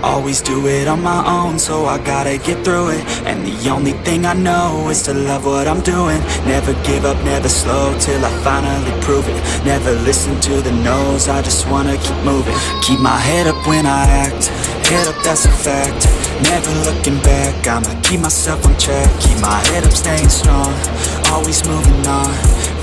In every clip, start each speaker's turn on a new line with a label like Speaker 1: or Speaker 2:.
Speaker 1: Always do it on my own, so I gotta get through it. And the only thing I know is to love what I'm doing. Never give up, never slow, till I finally prove it. Never listen to the no's, I just wanna keep moving. Keep my head up when I act, head up, that's a fact. Never looking back, I'ma keep myself on track. Keep my head up, staying strong, always moving on.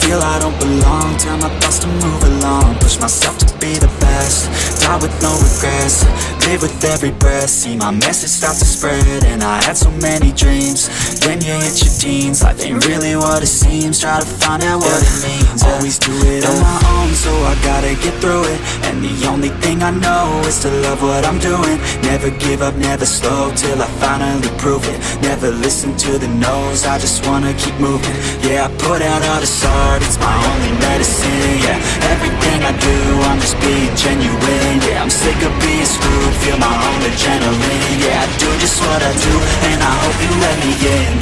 Speaker 1: Feel I don't belong, tell my thoughts to move along. Push myself to be the best, die with no regrets. Live with every breath, see my message start to spread. And I had so many dreams, when you hit your teens, life ain't really what it seems. Try to find out what it means, always do it on my own, so I gotta get through it. And the only thing I know is to love what I'm doing. Never give up, never slow, till I finally prove it. Never listen to the no's, I just wanna keep moving. Yeah, I put out all this art, it's my only medicine. Yeah, everything I do, I'm just being genuine. Yeah, I'm sick of being screwed, feel my own adrenaline. Yeah, I do just what I do, and I hope you let me in.